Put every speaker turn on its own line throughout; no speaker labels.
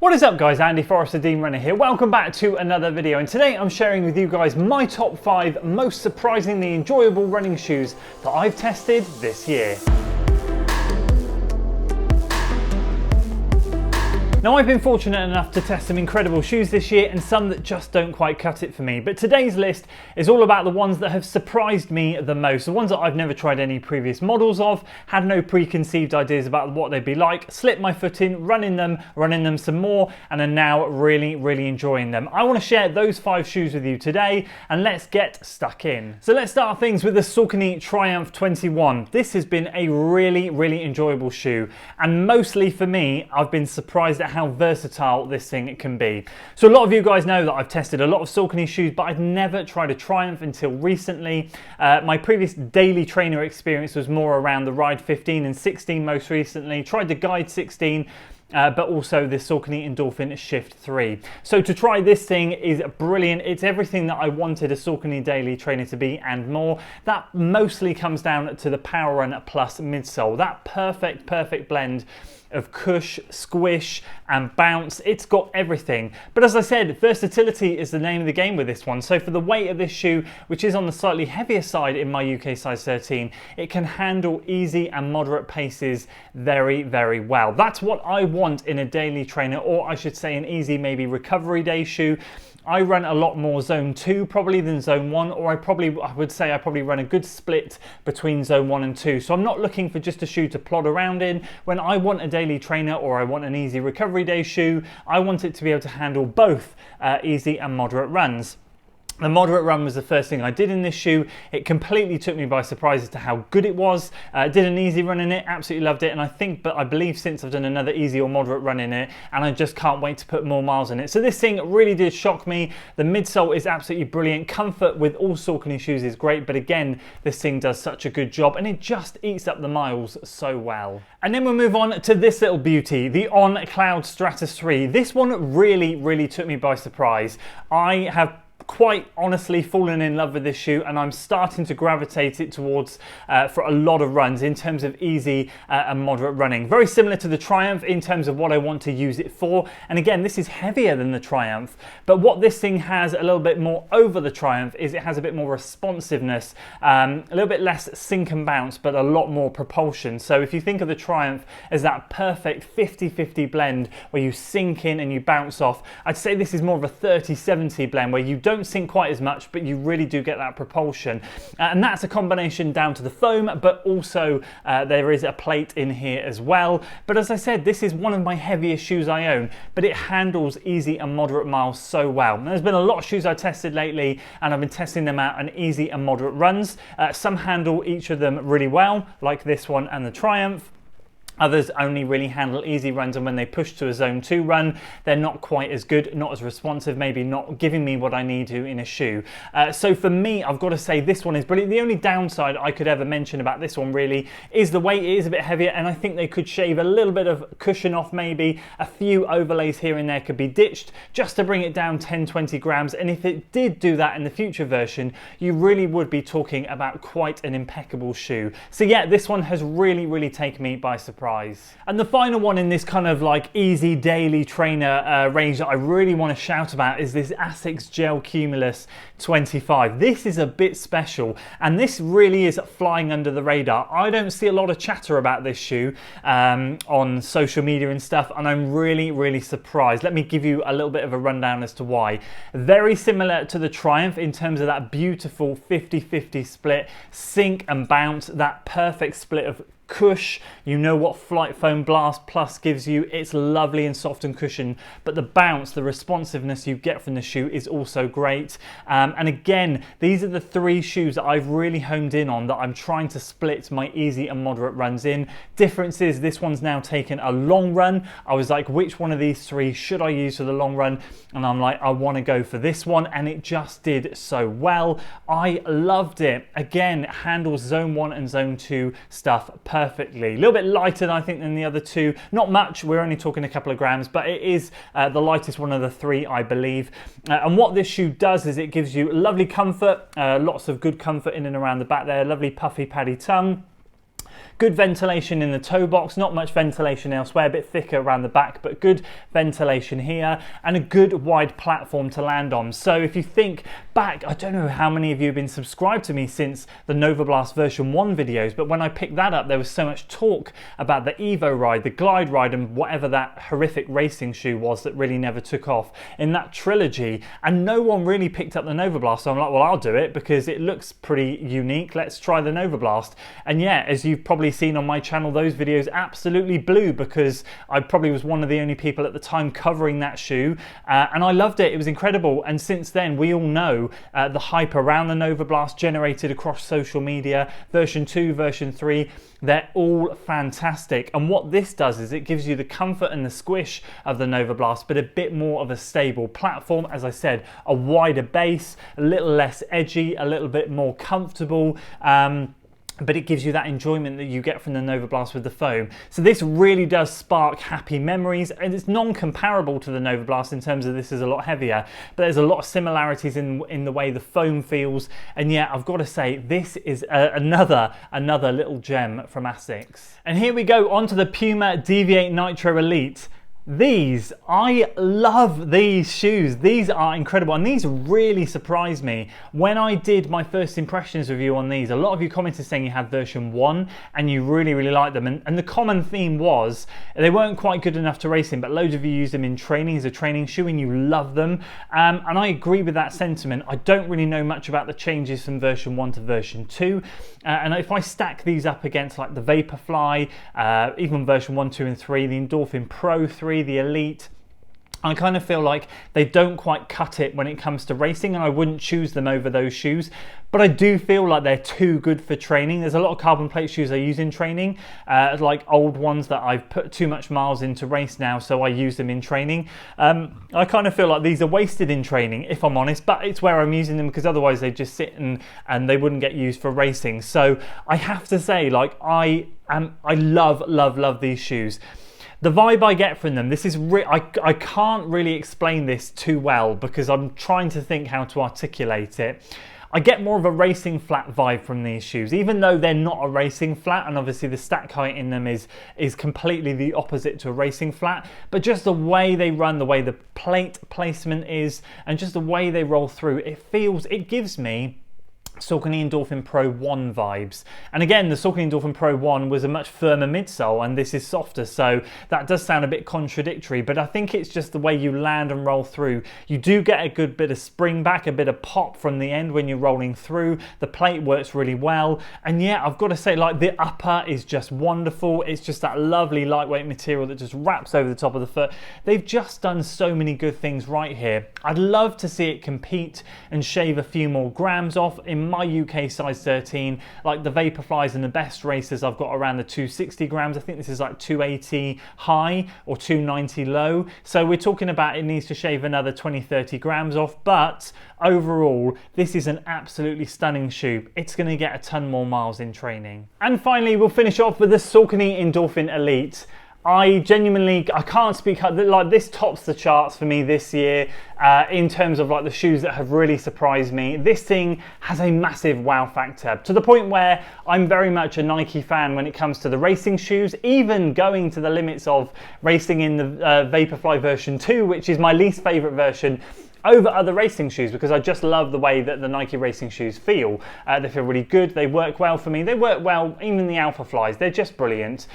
What is up guys, Andy Forrester, Dean Runner here. Welcome back to another video, and today I'm sharing with you guys my top 5 most surprisingly enjoyable running shoes that I've tested this year. Now, I've been fortunate enough to test some incredible shoes this year and some that just don't quite cut it for me, but today's list is all about the ones that have surprised me the most, the ones that I've never tried any previous models of, had no preconceived ideas about what they'd be like, slipped my foot in, running them some more, and are now really enjoying them. I want to share those 5 shoes with you today, and let's get stuck in. So let's start things with the Saucony Triumph 21. This has been a really enjoyable shoe, and mostly for me, I've been surprised at how versatile this thing can be. So a lot of you guys know that I've tested a lot of Saucony shoes, but I've never tried a Triumph until recently. My previous daily trainer experience was more around the Ride 15 and 16 most recently. Tried the Guide 16, but also the Saucony Endorphin Shift 3. So to try this thing is brilliant. It's everything that I wanted a Saucony daily trainer to be and more. That mostly comes down to the PWRRUN Plus midsole. That perfect blend of cush, squish and bounce. It's got everything. But as I said, versatility is the name of the game with this one. So for the weight of this shoe, which is on the slightly heavier side in my UK size 13, it can handle easy and moderate paces very well. That's what I want in a daily trainer, or I should say an easy maybe recovery day shoe. I run a lot more zone 2 probably than zone 1, or I would say I probably run a good split between zone 1 and 2. So I'm not looking for just a shoe to plod around in. When I want a daily trainer or I want an easy recovery day shoe, I want it to be able to handle both easy and moderate runs. The moderate run was the first thing I did in this shoe. It completely took me by surprise as to how good it was. Did an easy run in it, absolutely loved it, and I believe since I've done another easy or moderate run in it, and I just can't wait to put more miles in it. So this thing really did shock me. The midsole is absolutely brilliant. Comfort with all Saucony shoes is great, but again, this thing does such a good job, and it just eats up the miles so well. And then we'll move on to this little beauty, the On Cloud Stratus 3. This one really took me by surprise. I have quite honestly fallen in love with this shoe, and I'm starting to gravitate it towards for a lot of runs in terms of easy and moderate running. Very similar to the Triumph in terms of what I want to use it for, and again, this is heavier than the Triumph, but what this thing has a little bit more over the Triumph is it has a bit more responsiveness, a little bit less sink and bounce, but a lot more propulsion. So if you think of the Triumph as that perfect 50-50 blend where you sink in and you bounce off, I'd say this is more of a 30-70 blend where you don't sink quite as much, but you really do get that propulsion, and that's a combination down to the foam, but also there is a plate in here as well. But as I said, this is one of my heaviest shoes I own, but it handles easy and moderate miles so well. Now, there's been a lot of shoes I've tested lately, and I've been testing them out on easy and moderate runs. Some handle each of them really well, like this one and the Triumph. Others only really handle easy runs, and when they push to a zone 2 run, they're not quite as good, not as responsive, maybe not giving me what I need to in a shoe. So for me, I've got to say this one is brilliant. The only downside I could ever mention about this one really is the weight. It is a bit heavier, and I think they could shave a little bit of cushion off maybe. A few overlays here and there could be ditched just to bring it down 10-20 grams, and if it did do that in the future version, you really would be talking about quite an impeccable shoe. So yeah, this one has really taken me by surprise. And the final one in this kind of like easy daily trainer range that I really want to shout about is this Asics Gel Cumulus 25. This is a bit special, and this really is flying under the radar. I don't see a lot of chatter about this shoe on social media and stuff, and I'm really surprised. Let me give you a little bit of a rundown as to why. Very similar to the Triumph in terms of that beautiful 50-50 split, sink and bounce, that perfect split of cush. You know what Flight Foam Blast Plus gives you. It's lovely and soft and cushioned, but the bounce, the responsiveness you get from the shoe is also great. And again, these are the 3 shoes that I've really honed in on that I'm trying to split my easy and moderate runs in. Difference is this one's now taken a long run. I was like, which one of these 3 should I use for the long run? And I'm like, I want to go for this one, and it just did so well. I loved it. Again, it handles zone 1 and zone 2 stuff perfectly. A little bit lighter, I think, than the other 2. Not much, we're only talking a couple of grams, but it is the lightest one of the 3, I believe. And what this shoe does is it gives you lovely comfort, lots of good comfort in and around the back there, lovely puffy paddy tongue. Good ventilation in the toe box, not much ventilation elsewhere, a bit thicker around the back, but good ventilation here, and a good wide platform to land on. So if you think back, I don't know how many of you have been subscribed to me since the Nova Blast version 1 videos, but when I picked that up, there was so much talk about the Evo ride, the Glide ride, and whatever that horrific racing shoe was that really never took off in that trilogy, and no one really picked up the Nova Blast. So I'm like, well, I'll do it because it looks pretty unique. Let's try the Nova Blast. And yeah, as you've probably seen on my channel, those videos absolutely blew because I probably was one of the only people at the time covering that shoe, and I loved it. It was incredible. And since then, we all know the hype around the Nova Blast generated across social media. Version 2, version 3, they're all fantastic. And what this does is it gives you the comfort and the squish of the Nova Blast, but a bit more of a stable platform. As I said, a wider base, a little less edgy, a little bit more comfortable. But it gives you that enjoyment that you get from the Nova Blast with the foam. So this really does spark happy memories, and it's non-comparable to the Nova Blast in terms of this is a lot heavier, but there's a lot of similarities in the way the foam feels. And yeah, I've got to say, this is another little gem from Asics. And here we go on to the Puma Deviate Nitro Elite. I love these shoes. These are incredible, and these really surprised me. When I did my first impressions review on these, a lot of you commented saying you had version 1 and you really liked them, and the common theme was they weren't quite good enough to race in, but loads of you used them in training as a training shoe and you love them, and I agree with that sentiment. I don't really know much about the changes from version 1 to version 2, and if I stack these up against like the Vaporfly, even version 1, 2 and 3, the Endorphin Pro 3, the Elite, I kind of feel like they don't quite cut it when it comes to racing, and I wouldn't choose them over those shoes. But I do feel like they're too good for training. There's a lot of carbon plate shoes I use in training, like old ones that I've put too much miles into race now, so I use them in training. I kind of feel like these are wasted in training, if I'm honest, but it's where I'm using them because otherwise they just sit and they wouldn't get used for racing. So I have to say, like, I love these shoes. The vibe I get from them, this is I can't really explain this too well because I'm trying to think how to articulate it. I get more of a racing flat vibe from these shoes, even though they're not a racing flat, and obviously the stack height in them is completely the opposite to a racing flat, but just the way they run, the way the plate placement is, and just the way they roll through, it gives me Saucony Endorphin Pro 1 vibes. And again, the Saucony Endorphin Pro 1 was a much firmer midsole, and this is softer, so that does sound a bit contradictory, but I think it's just the way you land and roll through. You do get a good bit of spring back, a bit of pop from the end when you're rolling through. The plate works really well, and yeah, I've got to say, like, the upper is just wonderful. It's just that lovely lightweight material that just wraps over the top of the foot. They've just done so many good things right here. I'd love to see it compete and shave a few more grams off. In my UK size 13, like the Vaporflies and the best racers, I've got around the 260 grams. I think this is like 280 high or 290 low. So we're talking about it needs to shave another 20-30 grams off. But overall, this is an absolutely stunning shoe. It's going to get a ton more miles in training. And finally, we'll finish off with the Saucony Endorphin Elite. I can't speak, like, this tops the charts for me this year in terms of like the shoes that have really surprised me. This thing has a massive wow factor, to the point where I'm very much a Nike fan when it comes to the racing shoes, even going to the limits of racing in the Vaporfly version 2, which is my least favorite version, over other racing shoes, because I just love the way that the Nike racing shoes feel. They feel really good, they work well for me, they work well, even the Alpha Flies, they're just brilliant.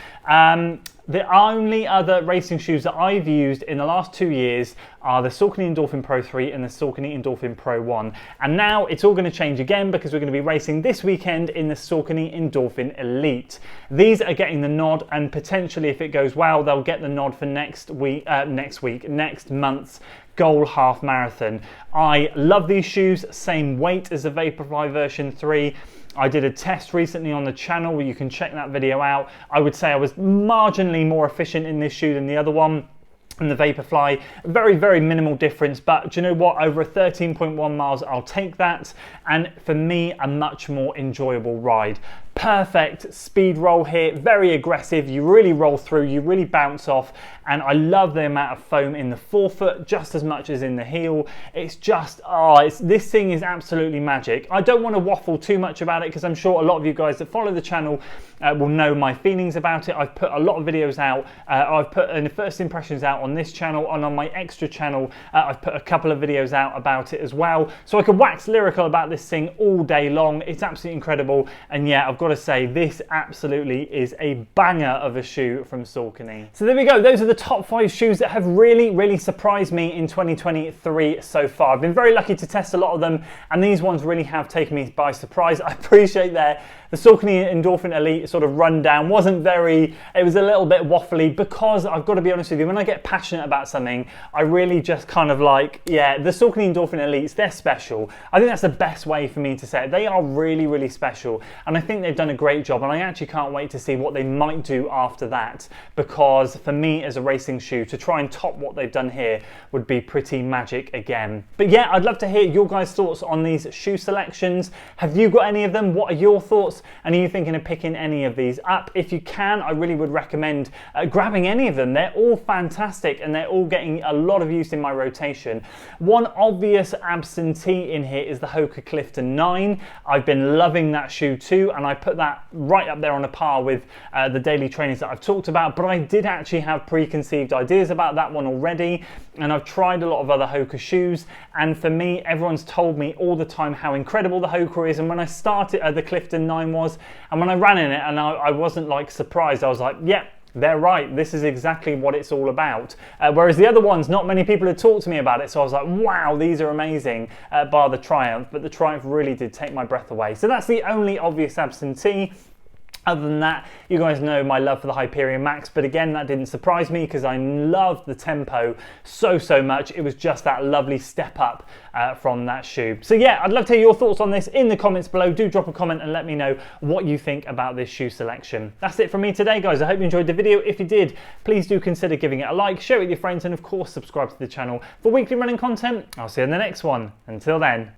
The only other racing shoes that I've used in the last 2 years are the Saucony Endorphin Pro 3 and the Saucony Endorphin Pro 1. And now it's all going to change again because we're going to be racing this weekend in the Saucony Endorphin Elite. These are getting the nod, and potentially, if it goes well, they'll get the nod for next month's Goal Half Marathon. I love these shoes, same weight as the Vaporfly version 3. I did a test recently on the channel where you can check that video out. I would say I was marginally more efficient in this shoe than the other one. And the Vaporfly, very minimal difference, but do you know what, over 13.1 miles, I'll take that, and for me, a much more enjoyable ride. perfect speed roll here, very aggressive, you really roll through, you really bounce off, and I love the amount of foam in the forefoot just as much as in the heel. It's just, this thing is absolutely magic. I don't want to waffle too much about it because I'm sure a lot of you guys that follow the channel will know my feelings about it. I've put a lot of videos out. I've put the first impressions out on this channel, and on my extra channel I've put a couple of videos out about it as well. So I could wax lyrical about this thing all day long. It's absolutely incredible, and yeah, I've got to say this absolutely is a banger of a shoe from Saucony. So there we go, those are the top 5 shoes that have really surprised me in 2023 so far. I've been very lucky to test a lot of them, and these ones really have taken me by surprise. I appreciate the Saucony Endorphin Elite sort of rundown wasn't very, it was a little bit waffly, because I've got to be honest with you, when I get passionate about something, I really just kind of like, yeah, the Saucony Endorphin Elites, they're special. I think that's the best way for me to say it. They are really special, and I think they've done a great job, and I actually can't wait to see what they might do after that, because for me as a racing shoe, to try and top what they've done here would be pretty magic again. But yeah, I'd love to hear your guys' thoughts on these shoe selections. Have you got any of them? What are your thoughts? And are you thinking of picking any of these up? If you can, I really would recommend grabbing any of them. They're all fantastic, and they're all getting a lot of use in my rotation. One obvious absentee in here is the Hoka Clifton 9. I've been loving that shoe too, and I put that right up there on a par with the daily trainers that I've talked about, but I did actually have preconceived ideas about that one already, and I've tried a lot of other Hoka shoes, and for me, everyone's told me all the time how incredible the Hoka is, and when I started the Clifton 9 was, and when I ran in it, and I wasn't like surprised, I was like, yeah, they're right, this is exactly what it's all about. Whereas the other ones, not many people had talked to me about it, so I was like, wow, these are amazing, bar the Triumph, but the Triumph really did take my breath away. So that's the only obvious absentee. Other than that, you guys know my love for the Hyperion Max, but again, that didn't surprise me because I loved the tempo so much. It was just that lovely step up from that shoe. So yeah, I'd love to hear your thoughts on this in the comments below. Do drop a comment and let me know what you think about this shoe selection. That's it from me today, guys. I hope you enjoyed the video. If you did, please do consider giving it a like, share it with your friends, and of course, subscribe to the channel for weekly running content. I'll see you in the next one. Until then.